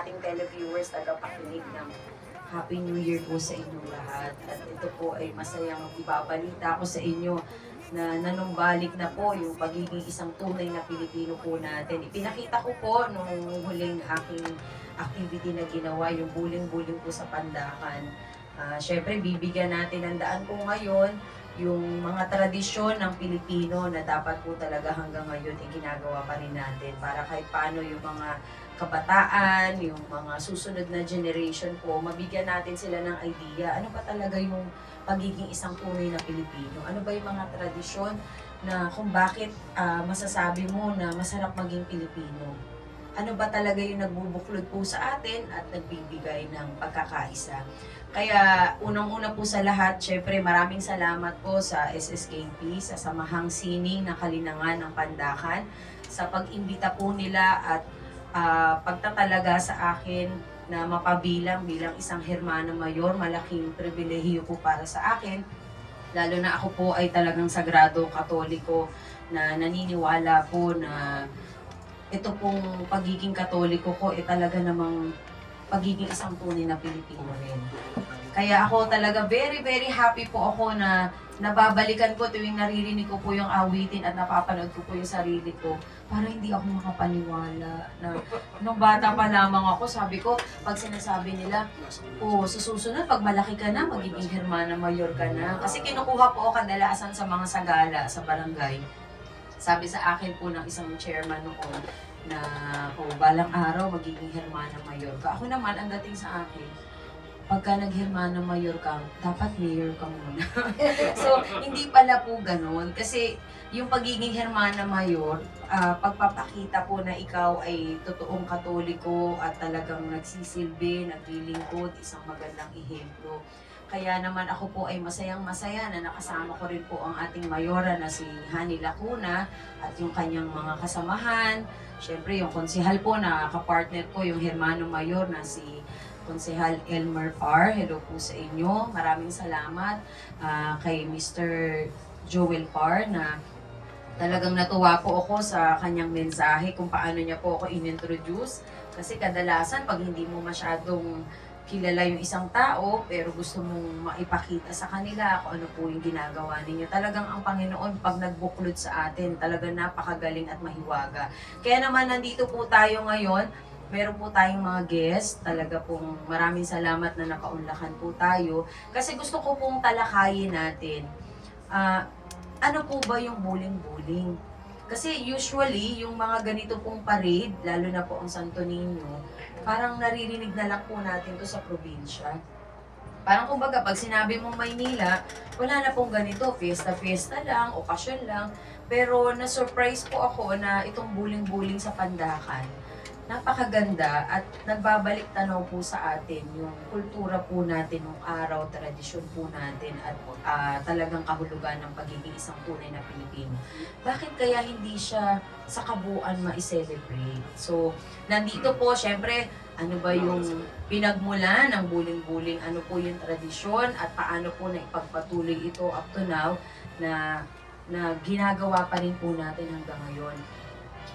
ating televiewers, tagapakinig ng Happy New Year po sa inyong lahat. At ito po ay masayang ibabalita ko sa inyo na nanumbalik na po yung pagiging isang tunay na Pilipino po natin. Ipinakita ko po nung huling aking activity na ginawa, yung buling-buling po sa Pandakan. Siyempre, bibigyan natin ng daan po ngayon yung mga tradisyon ng Pilipino na dapat po talaga hanggang ngayon ginagawa pa rin natin para kahit paano yung mga kabataan, yung mga susunod na generation po, mabigyan natin sila ng idea. Ano ba talaga yung pagiging isang tunay na Pilipino? Ano ba yung mga tradisyon na kung bakit masasabi mo na masarap maging Pilipino? Ano ba talaga yung nagbubuklod po sa atin at nagbibigay ng pagkakaisa? Kaya unang-una po sa lahat, syempre maraming salamat po sa SSKP, sa Samahang Sining ng Kalinangan ng Pandakan, sa pag-imbita po nila at pagtatalaga sa akin na mapabilang bilang isang Hermana Mayor. Malaking pribilehiyo po para sa akin, lalo na ako po ay talagang sagrado katoliko na naniniwala po na ito pong pagiging katoliko ko ay talaga namang pagiging isang tunay na Pilipino rin. Kaya ako talaga very happy po ako na nababalikan ko tuwing naririnig ko po yung awitin at napapanood ko po yung sarili ko. Para hindi ako makapaniwala na nung bata pa lamang ako, sabi ko, pag sinasabi nila, susunod, pag malaki ka na, magiging Hermana Mayor ka na. Kasi kinukuha po ako kadalasan sa mga sagala sa barangay. Sabi sa akin po ng isang chairman noon na balang araw magiging Hermana Mayor ka. Ako naman, ang dating sa akin, pagka nag-Hermana Mayor ka, dapat mayor ka muna. So, hindi pala po ganun. Kasi yung pagiging Hermana Mayor, pagpapakita po na ikaw ay totoong katoliko at talagang nagsisilbi, naglilingkod, isang magandang ehemplo. Kaya naman ako po ay masayang-masaya na nakasama ko rin po ang ating mayora na si Hani Lacuna at yung kanyang mga kasamahan. Siyempre, yung konsehal po na kapartner ko, yung Hermano Mayor na si Konsehal Elmer Par. Hello po sa inyo. Maraming salamat kay Mr. Joel Par na talagang natuwa po ako sa kanyang mensahe kung paano niya po ako inintroduce. Kasi kadalasan, pag hindi mo masyadong kilala yung isang tao, pero gusto mong maipakita sa kanila kung ano po yung ginagawa ninyo. Talagang ang Panginoon, pag nagbuklod sa atin, talagang napakagaling at mahiwaga. Kaya naman nandito po tayo ngayon, meron po tayong mga guest, talaga pong maraming salamat na nakaunlakan po tayo. Kasi gusto ko pong talakayin natin, ano po ba yung buling-buling? Kasi usually, yung mga ganito pong parade, lalo na po ang Santo Niño, parang naririnig na lang po natin to sa probinsya. Parang kumbaga, pag sinabi mong Maynila, wala na pong ganito, fiesta-fiesta lang, okasyon lang. Pero na-surprise po ako na itong buling-buling sa Pandakan, napakaganda at nagbabalik tanaw po sa atin yung kultura po natin ng araw, tradisyon po natin at talagang kahulugan ng pagiging isang tunay na Pilipino. Bakit kaya hindi siya sa kabuuan ma-celebrate? So, nandito po, syempre, ano ba yung pinagmulan ng buling-buling, ano po yung tradisyon at paano po na ipagpatuloy ito up to now na ginagawa pa rin po natin hanggang ngayon.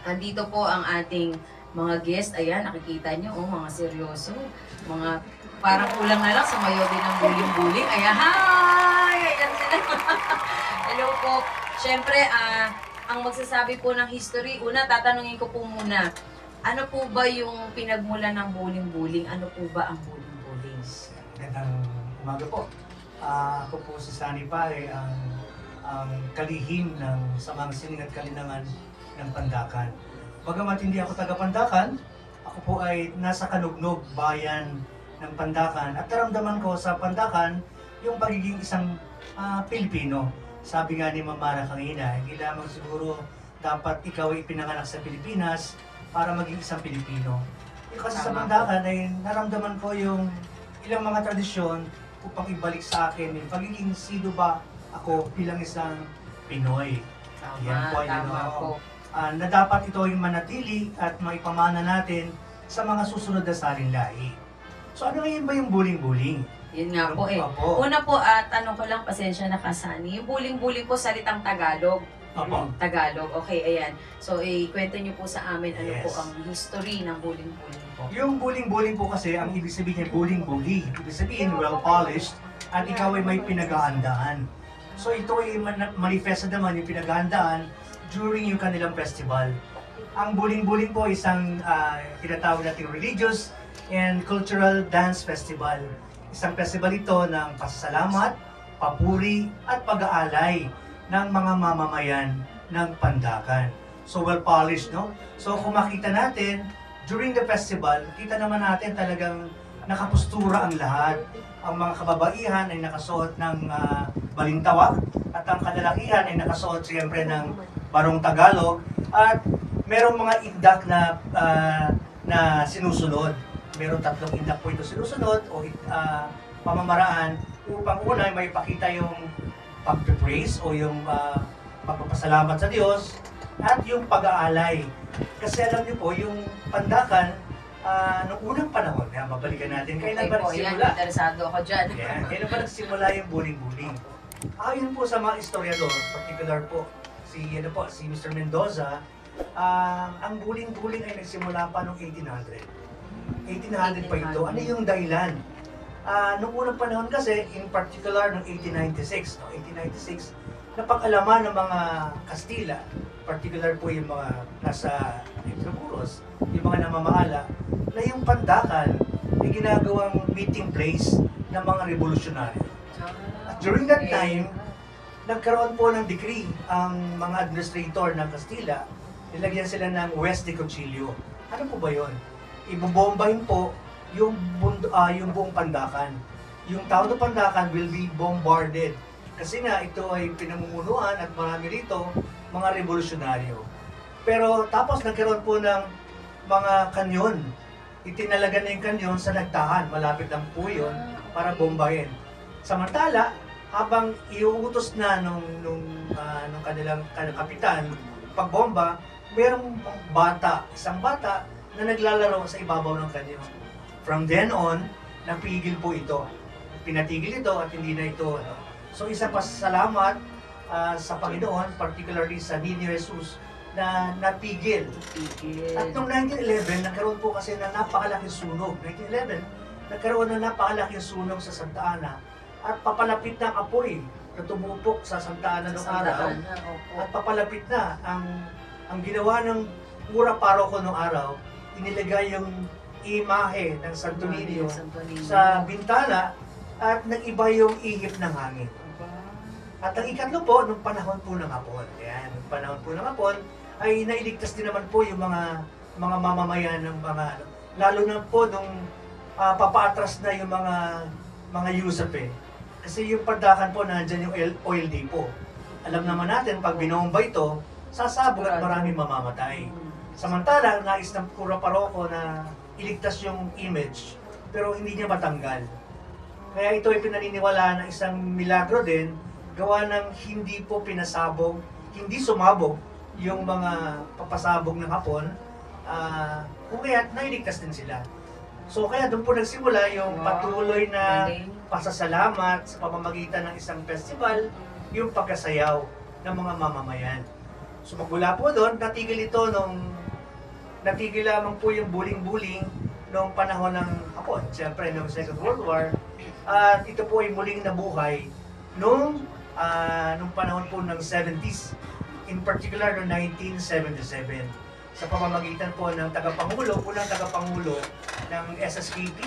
Nandito po ang ating mga guest, ayan, nakikita nyo, mga seryoso, mga parang kulang na lang, sumayaw din ng buling-buling. Ayan, hi! Ayan sila. Hello po. Siyempre, ang magsasabi po ng history, una, tatanungin ko po muna, ano po ba yung pinagmulan ng buling-buling? Ano po ba ang buling-buling? Magandang umaga po. Ako po si Sunny Pare, ang kalihim ng Samahang Sining at Kalinangan ng Pandakan. Bagamat hindi ako taga-Pandakan, ako po ay nasa Kanugnog, bayan ng Pandakan. At naramdaman ko sa Pandakan yung pagiging isang Pilipino. Sabi nga ni Mama kanina, hindi lamang siguro dapat ikaw ay pinanganak sa Pilipinas para maging isang Pilipino. Kasi sa Pandakan ay naramdaman ko yung ilang mga tradisyon upang ibalik sa akin yung pagiging sino ba ako bilang isang Pinoy. Tama po. Na dapat ito yung manatili at maipamana natin sa mga susunod na salinlahi. So ano ngayon ba yung buling-buling? Yun nga po eh. Una po, tanong ko lang, pasensya na Kasani, yung buling-buling po salitang Tagalog. Opo. Tagalog. Okay, ayan. So, ikwento niyo po sa amin ano Yes. po ang history ng buling-buling po. Yung buling-buling po kasi, ang ibig sabihin niya buling-buli. Ibig sabihin, well-polished, at ikaw ay may pinaghahandaan. So ito ay manifest naman yung pinaghahandaan during yung kanilang festival. Ang buling-buling po isang tinatawag natin religious and cultural dance festival. Isang festival ito ng pasasalamat, papuri, at pag-aalay ng mga mamamayan ng Pandakan. So well-polished, no? So kung makita natin, during the festival, kita naman natin talagang nakapustura ang lahat. Ang mga kababaihan ay nakasuot ng balintawak at ang kalalakihan ay nakasuot siyempre ng barong Tagalog at merong mga indak na sinusunod. Merong 3 indak po ito sinusunod o pamamaraan upang una may pakita yung pag-praise o yung pagpapasalamat sa Diyos at yung pag-aalay. Kasi alam niyo po, yung Pandakan, noong unang panahon, mabalikan natin, kailan ba nagsimula? Yan, interesado ako dyan. Yan, kailan ba nagsimula yung buling-buling? Ayon po sa mga historiador, particular po, si Mr. Mendoza, ang buling-buling ay nagsimula pa noong 1800. 1800 pa ito. Ano yung dahilan? Noong unang panahon kasi, in particular noong 1896, napag-alaman ng mga Kastila, particular po yung mga nasa Intramuros, yung mga namamahala, na yung Pandakan ay ginagawang meeting place ng mga revolusyonaryo. At during that time, nagkaroon po ng decree ang mga administrator ng Kastila, nilagyan sila ng West de Concilio. Ano po ba yun? Ibobombahin po yung buong Pandakan. Yung tao ng Pandakan will be bombarded. Kasi nga, ito ay pinamumunuan at marami rito mga revolusyonaryo. Pero tapos nagkaroon po ng mga kanyon. Itinalaga na yung kanyon sa Nagtahan. Malapit lang po yun para bombahin. Samantala, habang iuutos na nung kanilang kapitan pagbomba, mayroong isang bata na naglalaro sa ibabaw ng kanyon. From then on, napigil po ito. Pinatigil ito at hindi na ito. So isa pa salamat sa Panginoon, particularly sa Niño Jesus, na napigil. At noong 1911, nagkaroon po kasi na napakalaking sunog. 1911, nagkaroon na napakalaking sunog sa Santa Ana at papalapit na ang apoy na tumupok sa Santa Ana noong araw. At papalapit na ang ginawa ng pura paroko noong araw, inilagay yung imahe ng Santo Niño sa bintana at nag-iba yung ihip ng hangin. At ang ikatlo po, nung panahon po ng Hapon. Ayan, nung panahon po ng Hapon, ay nailigtas din naman po yung mga mamamayan ng lalo na po nung papaatras na yung mga Yusuf eh. Kasi yung Pandakan po, nandyan yung oil depot. Alam naman natin, pag binomba ito, sasabog at maraming mamamatay. Samantala, nais ng pura paroko na iligtas yung image, pero hindi niya matanggal. Kaya ito ay pinaniniwala na isang milagro din, gawa ng hindi po pinasabog, hindi sumabog yung mga papasabog ng Hapon, kung kaya't nailigtas din sila. So kaya doon po nagsimula yung patuloy na pasasalamat sa pamamagitan ng isang festival, yung pagkasayaw ng mga mamamayan. So magmula po doon, natigil lamang po yung buling-buling noong panahon ng Hapon, siyempre noong Second World War, at ito po ay muling nabuhay nung panahon po ng 70s, in particular noong 1977, sa pamamagitan po ng unang tagapangulo ng SSKP,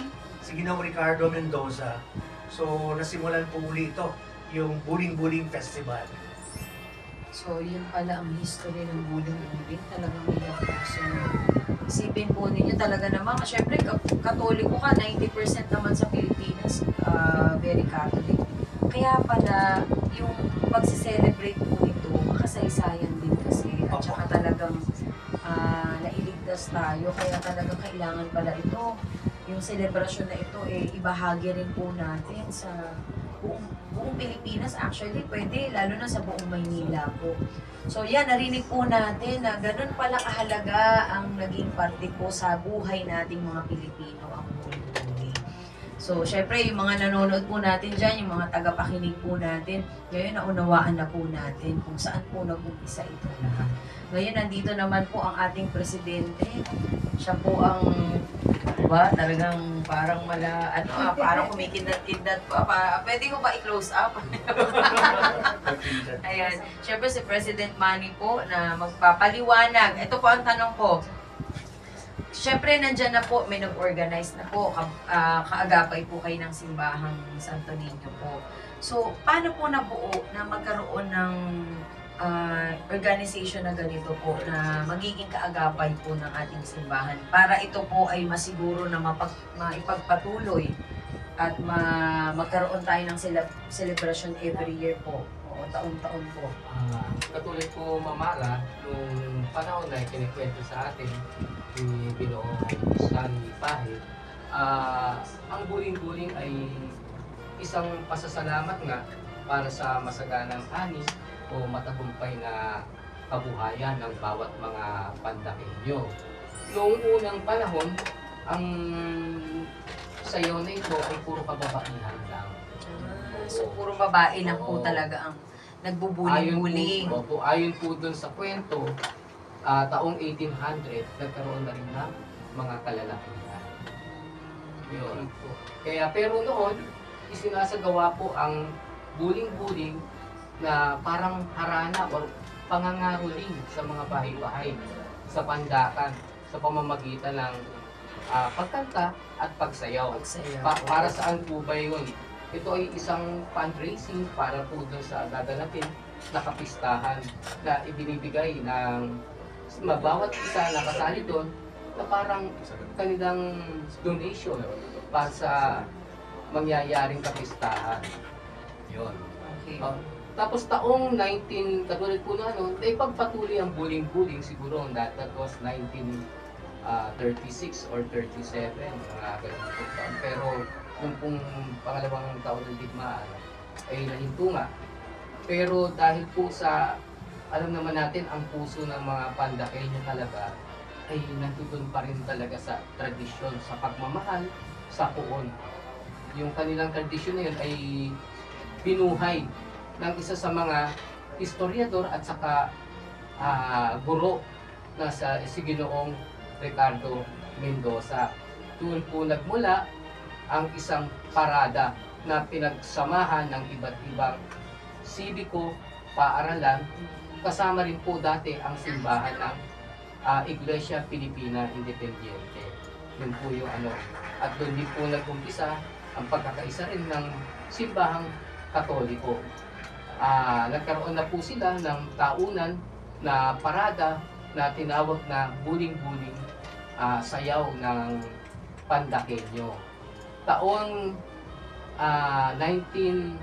si Ginoong Ricardo Mendoza. So nasimulan po uli ito, yung Buling-Buling Festival. So, yun pala ang history ng buling-buling. Talagang may puso. Isipin po ninyo talaga naman, syempre, katoliko ka, 90% naman sa Pilipinas, very Catholic. Kaya pala, yung pag-celebrate po nito, makasaysayan din kasi. At saka talagang nailigtas tayo, kaya talagang kailangan pala ito. Yung celebration na ito, ibahagi rin po natin sa buong Pilipinas, actually, pwede, lalo na sa buong Maynila po. So yan, narinig po natin na ganun pala kahalaga ang naging parte po sa buhay nating mga Pilipino, ang buling-buling. So, syempre, yung mga nanonood po natin dyan, yung mga tagapakinig po natin, ngayon naunawaan na po natin kung saan po nag-umpisa ito lahat. Ngayon, nandito naman po ang ating presidente. Siya po ang, diba, talagang parang parang kumikindat-kindat po. Pwede ko ba i-close up? Ayan. Syempre, si President Manny po na magpapaliwanag. Ito po ang tanong ko. Siyempre, nandyan na po, may nag-organize na po, kaagapay po kayo ng simbahang Santo Niño po. So, paano po nabuo na magkaroon ng organization na ganito po, na magiging kaagapay po ng ating simbahan para ito po ay masiguro na maipagpatuloy at magkaroon tayo ng celebration every year po, o taon-taon po. Katulad po, Mamara, nung panahon na kinikwento sa atin ni Binoong Stanley Pahe, ang buling-buling ay isang pasasalamat nga para sa masaganang ani o matagumpay na kabuhayan ng bawat mga pandakenyo. Noong unang panahon, ang sayaw na ito ay puro kababaihan lang. So, puro babae lang po Oo. talaga ang nagbubuling-buling. Ayon po dun sa kwento, taong 1800, nagkaroon na rin ng mga kalalakihan. Yun po. Kaya, pero noon, isinasagawa po ang buling-buling na parang harana o pangangaroling sa mga bahay-bahay, sa pandakan, sa pamamagitan ng pagkanta at pagsayaw. Para saan po ba yun? Ito ay isang fundraising para po dun sa gaganapin na kapistahan na ibinibigay ng bawat isa na kasali doon na parang kanilang donation para sa mangyayaring kapistahan. Yun. Okay. Tapos taong 19, katulad po na ay pagpatuloy ang buling-buling siguro that was 1936 or 37, mga ganun po. Pero kung pangalawang taon ng digmaan ay nahinto nga. Pero dahil po sa, alam naman natin, ang puso ng mga Pandakenyo talaga ay nandoon pa rin talaga sa tradisyon, sa pagmamahal, sa puon. Yung kanilang tradisyon na yun ay binuhay ng isa sa mga historiador at saka guro na si Ginoong Ricardo Mendoza. Doon po nagmula ang isang parada na pinagsamahan ng iba't ibang sibiko, paaralan, kasama rin po dati ang simbahan ng Iglesia Filipina Independiente. Yun po yung At doon din po nag-umpisa ang pagkakaisa rin ng simbahang Katoliko. Nagkaroon na po sila ng taunan na parada na tinawag na buling-buling sayaw ng Pandakenyo. Taong 1996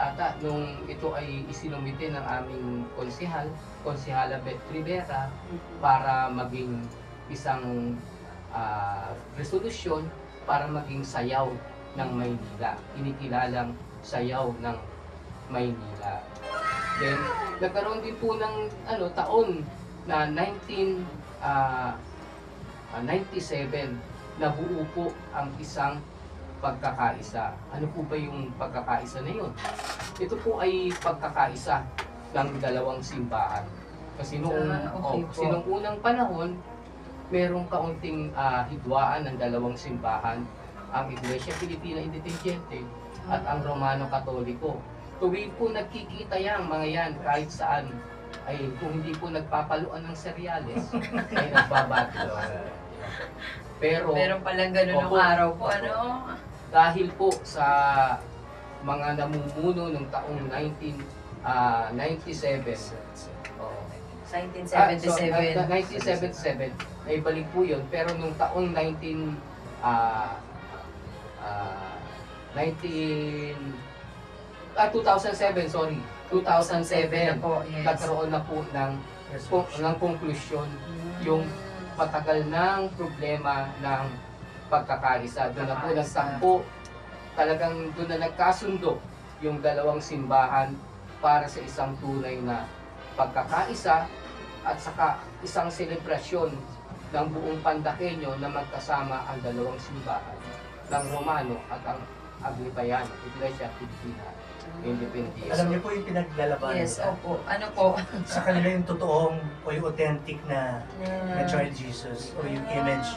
ata, nung ito ay isinumite ng aming konsehala Beth Rivera, para maging isang resolusyon para maging sayaw ng Maynila. Inikilalang sayaw ng Maynila. Then, nagkaroon din po ng taon na 1997, nabuo po ang isang pagkakaisa. Ano po ba yung pagkakaisa na yun? Ito po ay pagkakaisa ng dalawang simbahan. Kasi nung unang panahon, merong kaunting hidwaan ng dalawang simbahan, ang Iglesia Filipina Independiente at ang Romano Katoliko. Tuwing po nagkikita yan, mga yan, kahit saan, ay kung hindi po nagpapaluan ng seryales, ay nagbabato. Pero meron palang ganun ng araw po, dahil po sa mga namumuno ng taong 1997, sa 1977. 1977, ay balik po yun. Pero nung taong 2007, sorry. 2007, po, yes. nagkaroon na po ng konklusyon yung matagal ng problema ng pagkakaisa. Doon na po nagtampo, talagang doon na nagkasundo yung dalawang simbahan para sa isang tunay na pagkakaisa at saka isang selebrasyon ng buong Pandakenyo na magkasama ang dalawang simbahan ng Romano at ang Aglipayan, Iglesia Filipina Independiente. Alam niyo po yung pinaglalabanan Yes, opo. Ano po? sa kanila yung totoong o yung authentic na child Jesus o yung image.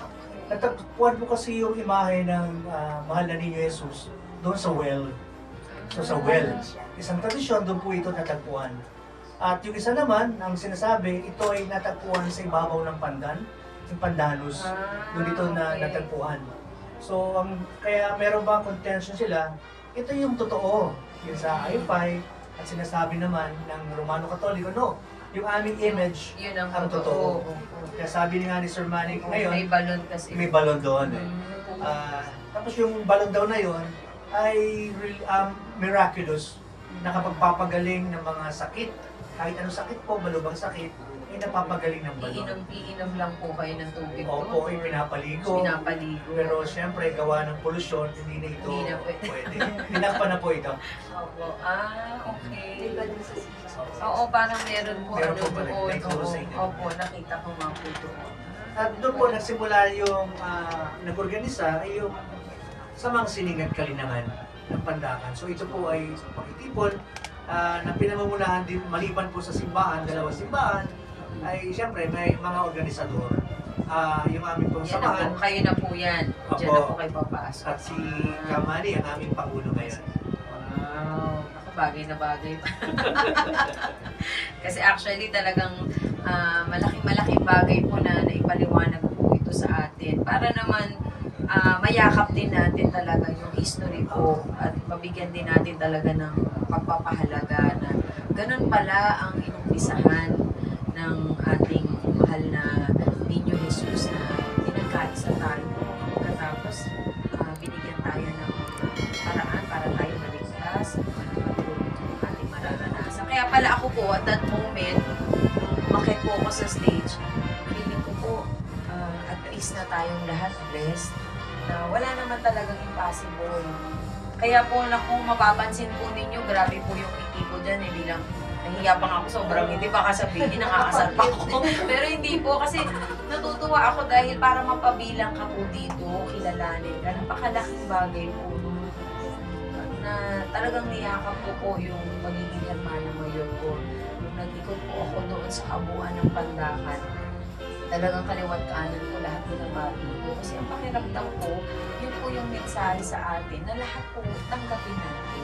Natagpuan po kasi yung imahe ng mahal na ninyo Jesus doon sa well. So sa well, isang tradisyon, doon po ito natagpuan. At yung isa naman, ang sinasabi, ito ay natagpuan sa ibabaw ng pandan, yung pandanus, doon dito na okay. natagpuan. So, kaya meron ba contention sila, ito yung totoo, yung sa I-5, at sinasabi naman ng Romano Katoliko, no, yung aming image, Yun ang ang totoo. totoo. Kaya sabi nga ni Sir Manny ngayon, May balon kasi. may balon doon. Mm. Tapos yung balon daw na yon ay miraculous, nakapagpapagaling ng mga sakit. Kahit anong sakit po, malubang sakit, ay napapagaling ng balon. Iinom lang po kayo ng tubig po. Opo, ay pinapaligo. Pinapaligo. Pero siyempre, gawa ng polusyon, hindi na ito Hindi na pwede. pwede. Tinakpan na po ito. Opo. Okay. Iba din sa Oo, parang meron po. Meron ano po pala, doon. may turo sa inyo. Opo, nakita ko nga po doon. At doon po nagsimula yung nag-organisa ay yung Samang Sining at Kalinangan ng Pandakan. So ito po ay pakitipon na pinamumunahan din maliban po sa simbahan, dalawang simbahan, ay siyempre may mga organisador. Yung aming pong Yan na samahan po, kayo na po yan. Diyan Opo. na po kayo papasok. at si Kamani, ang aming pangulo ngayon. Wow. Ako, bagay na bagay pa. Kasi actually talagang malaking bagay po na naipaliwanag po ito sa atin. Para naman mayakap din natin talaga yung history po at mabigyan din natin talaga ng pagpapahalaga na ganun pala ang inumpisahan ng ating mahal na Niño Jesus na pinagkaisa tayo. Pagkatapos binigyan tayo ng paraan para tayo maligtas at ating mararanasan. Kaya pala ako po at that moment, umakyat po ako sa stage, feeling ko po at least na tayong lahat blessed na wala naman talagang impossible. Kaya po kung mapapansin po ninyo, grabe po yung ngiti ko dyan bilang nahiya pa nga ako sobrang hindi baka sabihin nakakasal pa ako. Pero hindi po kasi natutuwa ako dahil para mapabilang ka po dito, kilalanin ka. Napakalaking bagay po na talagang niyakap ko po yung magiging hermana mayor ko. Nung nag-ikot po ako doon sa kabuuan ng Pandakan, talagang kaliwat kanan ko lahat binabati ko. Kasi ang pakiramdam ko, yun po yung mensahe sa atin na lahat po tanggapin natin.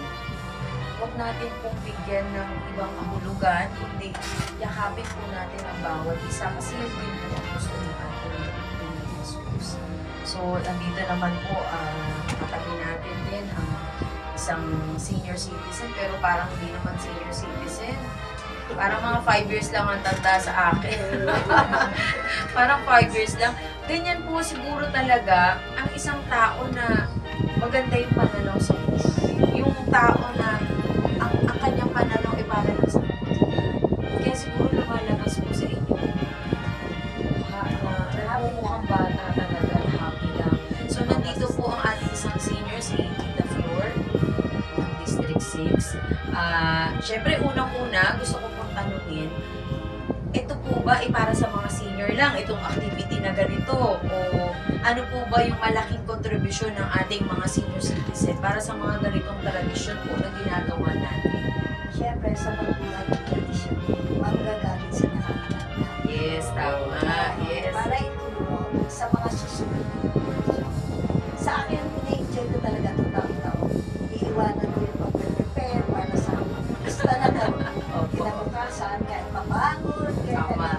Huwag natin pong bigyan ng ibang kahulugan, hindi yakapin po natin ang bawat isa kasi yun din po ang gusto ng ating Jesus. So, nandito naman po, katabi natin din ang isang senior citizen, pero parang hindi naman senior citizen. Parang mga 5 years lang ang tanda sa akin. Parang 5 years lang. Ganyan po siguro talaga ang isang tao na maganda yung pananaw sa buhay. Yung tao na ang kanyang pananaw ay para lang sa buhay. Kaya siguro lumalabas po sa inyo. Mukhang bata talaga, happy lang. So nandito po ang ating isang senior, si Tita Flor, ng District 6. Siyempre, unang-una, gusto ko pong tanungin, ito po ba ay para sa mga senior lang, itong activity na ganito? O ano po ba yung malaking kontribusyon ng ating mga senior citizen para sa mga ganitong tradisyon po na ginagawa natin? Siyempre, sa pagbuhat ng tradisyon, manggagaling sa nakakatanda. Yes, tama. Yes. Para itulong sa mga susunod na tradisyon. Sa akin, na-enjoy ko talaga ito taon-taon. Iiwanan ko yung pag-prepare para sa gusto na gawin. Kinabukasan, kahit mapagod, Tama.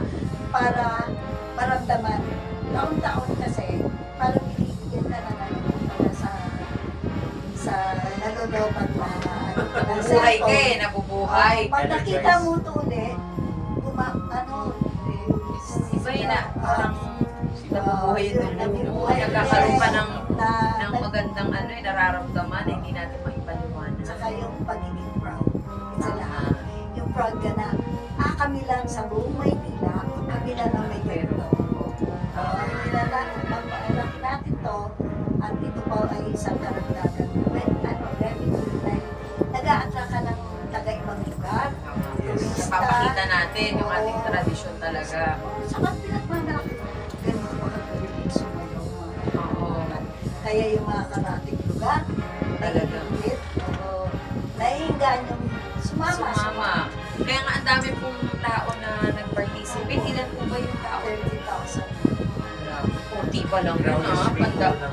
para maramdaman. Taon-taon kasi, parang binibigyan ka na para sa nalolobat na Nabubuhay ka eh, nabubuhay. Pag nakita mo ito ulit, Iba yun na, parang nabubuhay ito. nabubuhay. Nagkakaroon ka ng na magandang nararamdaman na hindi natin maipaliwanag. saka yung pagiging proud. Sa lahat. Yung proud ka na, kami lang sa buong Maynila, kami lang ang may ganito. Pinalaki natin to, at ito po ay isang karagdagan. Revenue na nag-a-attract ka ng taga-ibang lugar. Yes. Napapakita natin yung ating tradisyon talaga. Saka pinagmamalaki. Ganito po Kaya yung mga karating lugar, Talaga. ulit, oo, naiingan yung sumama. Sumama. Kaya nga ang dami pong tao na nag-participate. Ilan po ba yung tao? 30,000. Kunti pa lang yun,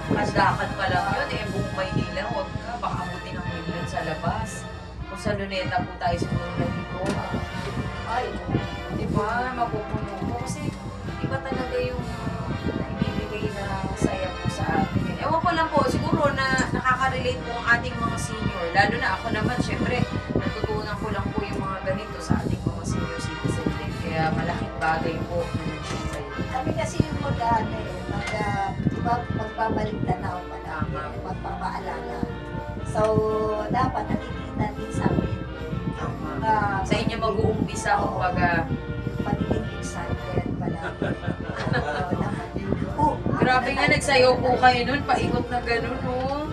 pandakan pa lang yun. Eh, buong Maynila, huwag ka. Baka abuti ng million sa labas. Kung sa Luneta po tayo siguro nandito. Ay, Di ba? Mapupuno po. Kasi iba talaga yung ibibigay na saya po sa atin. Ewan ko lang po, siguro na nakaka-relate po ang ating mga senior. Lalo na ako naman, syempre, natutunan ko lang po yung mga ganito sa ating mga senior citizen din. Kaya malaking bagay po na nandiyan kayo. kami kasi yung diba, magbabalik tanaw pa Tama. namin, magpapaalala. So, dapat nakikita din sa amin Sa inyo mag-uumpisa, kumbaga, pagiging excited pala. grabe nga, nagsayaw po kayo nun, paikot na gano'n, no?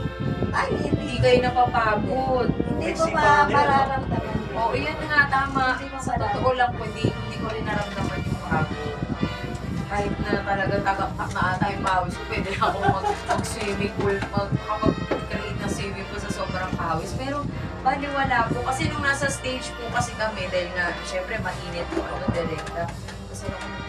Ay, Hindi kayo napapagod. Hindi ko pa mararamdaman. Oo, yun nga, tama. Hindi mo Sa totoo lang po, hindi ko rin naramdaman yung pagod. Kahit na talagang tagaktak na ata yung pawis ko, pwede na ako mag-swimming pool, mag-create ng swimming pool sa sobrang pawis. Pero, baliwala po. Kasi nung nasa stage po kasi kami, dahil nga, syempre, mainit po, direkta. Kasi ako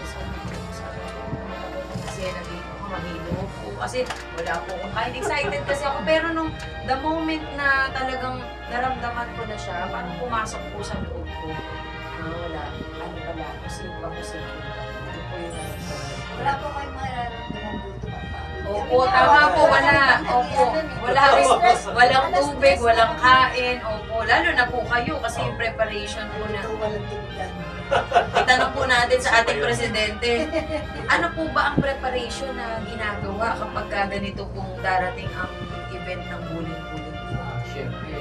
kasi naging ako mahilo po. Kasi wala po akong kahit excited kasi ako. Pero nung the moment na talagang naramdaman ko na siya, parang pumasok po sa loob ko. Wala. Ano pala? Kasi ano po yung Wala po kayong mararamdaman dito pa. Opo, tama po, wala. Opo, wala rin. Walang tubig, walang kain. Opo, lalo na po kayo kasi yung preparation po na. Ito walang tignan. Itanong po natin sa ating presidente, ano po ba ang preparation na ginagawa kapag ganito pong darating ang event ng Buling-Buling? Siyempre,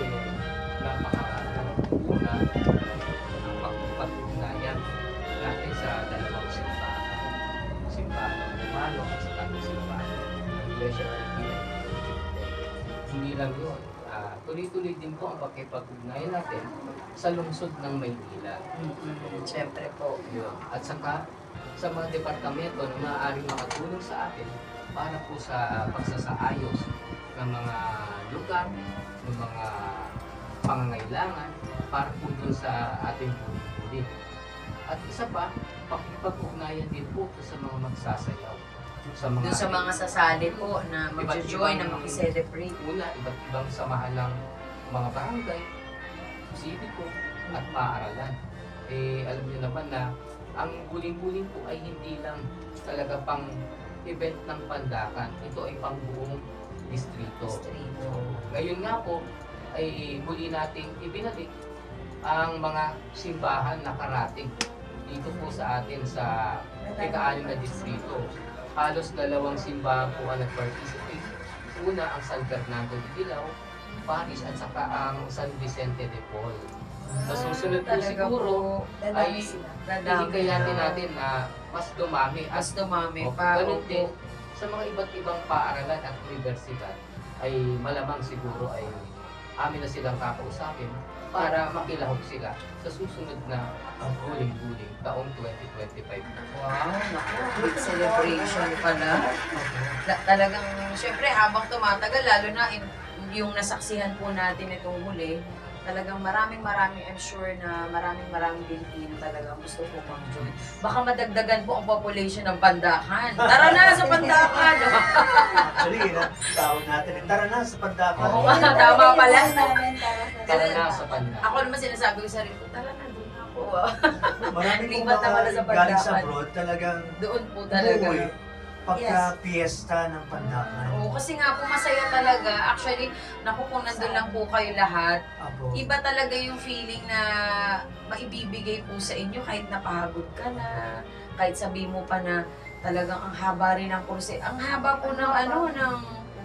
napaka-una ang pagpatunayan natin sa dalawang simbahan. Simbahan ng Romano at sa simbahan ng Iglesia Catholic. Hindi lang yun. Tuloy-tuloy din po ang pakipag-ugnayan natin sa lungsod ng Maynila. Siyempre po. Yun. At saka sa mga departamento na maaaring makatulong sa atin para po sa pagsasaayos ng mga lugar, ng mga pangangailangan para po dun sa ating buling-buling. At isa pa, pakipag-ugnayan din po sa mga magsasayaw. Doon sa mga sasali po na mag-join, na makiselebrate. Una, iba't ibang samahan ng mga barangay, sibiko, at paaralan. Alam niyo naman na ang buling-buling po ay hindi lang talaga pang event ng Pandakan. Ito ay pang buong distrito. Ngayon nga po, ay muli nating ibinalik ang mga simbahan na karating dito po sa atin sa ika-6 na distrito. Halos 2 simbahan po ang nag-participate. Una, ang San Fernando de Dilao, Paris, at saka ang San Vicente de Paul. Sa susunod po siguro, ay hihikayatin natin na mas dumami. Mas dumami O, pa. ganun din, sa mga iba't ibang paaralan at universidad, ay malamang siguro ay amin na silang kakausapin para makilahok sila sa susunod na buling-buling taong 2025. Wow, naku, big celebration pala. Talagang, syempre, habang tumatagal, lalo na yung nasaksihan po natin itong huli, talagang maraming, I'm sure na maraming Pilipino talagang gusto po mag-join. Baka madagdagan po ang population ng Pandakan. Tara na sa Pandakan! Actually, tawag natin, tara na sa Pandakan. Oo nga, tama pala. Tara na sa Pandakan. Ako naman sinasabi ko sa sarili ko, tara na, doon ako. Marami pong Lipat na pala sa mga galing sa Pandakan. abroad, talagang Doon po talaga. umuwi pagka-fiesta ng Pandakan. Oo, kasi nga po masaya talaga. Actually, naku, kung nandun lang po kayo lahat, Apo. iba talaga yung feeling na maibibigay po sa inyo kahit napagod ka na, kahit sabi mo pa na talagang ang haba rin ng kurse. Ang haba po ng ng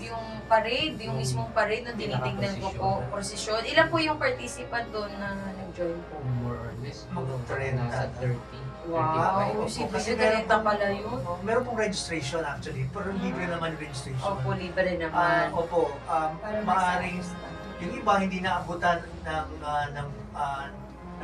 yung parade, yung mismong parade na tinitignan ko po, prosesyon. Ilan po yung participant doon na nag-join po? More or less, Mga nasa 30. Wow, Opo, si Presidenta pala yun. Meron pong registration actually, pero libre naman yung registration. Opo, libre naman. Opo, maaaring yung iba hindi naabutan ng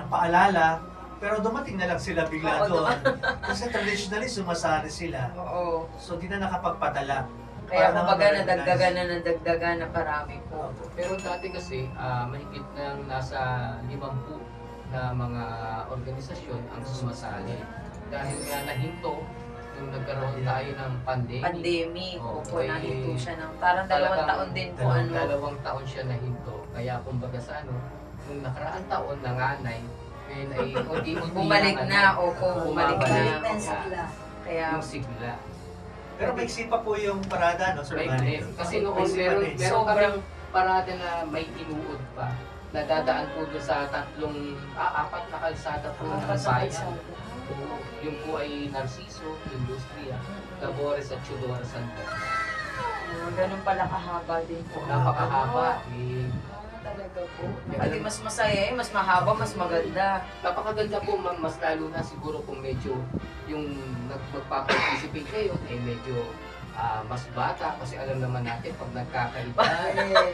paalala, pero dumating na lang sila bigla Oo, doon. Kasi traditionally sumasali sila. Oo. So di na nakapagpadala. Kaya Para kumbaga naman nadagdagan na parami po. Pero dati kasi, mahigit ng nasa 50 na mga organisasyon ang sumasali. Dahil nga nahinto, nung nagkaroon tayo ng pandemic. Pandemic, Oo, opo, eh, nahinto siya ng parang 2 taon din po. Ano. 2 taon siya nahinto. Kaya kumbaga sa nung nakaraang taon, nanganay, then ay unti-unti Bumalik ang, na, opo, bumalik bumabalik na. Balik na yung sigla. Kaya, yung sigla. Pero may pa po yung parada, no, Sir May Manny? clip. Kasi noon May meron clip. kaming parada na may inuod pa. Nadadaan po doon sa 4 na kalsada po ng bayan. Oo, yung po ay Narciso, Industria, Labores at Chudora Santos. ganun pala kahaba din po. Napakahaba. Talaga po. Pati mas masaya mas mahaba, mas maganda. Napakaganda po, ma'am. Mas lalo na siguro kung medyo yung magpa-participate kayo ay medyo mas bata kasi alam naman natin pag nagkakaiba,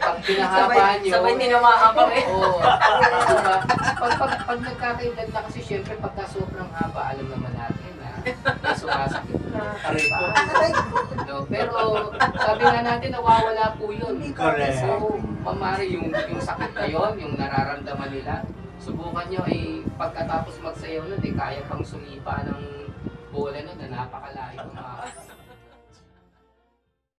pag pinahabaan nyo, Sabay tinamaan kami. oo, diba? Pag nagkakaedad na kasi syempre pagka sobrang haba, alam naman natin na may sumasakit na. Aray po. No? Pero sabi nga natin, nawawala po yun. Correct. So, mamari yung sakit na yun, yung nararamdaman nila, subukan nyo ay pagkatapos magsayaw nun, kaya pang sumipa ng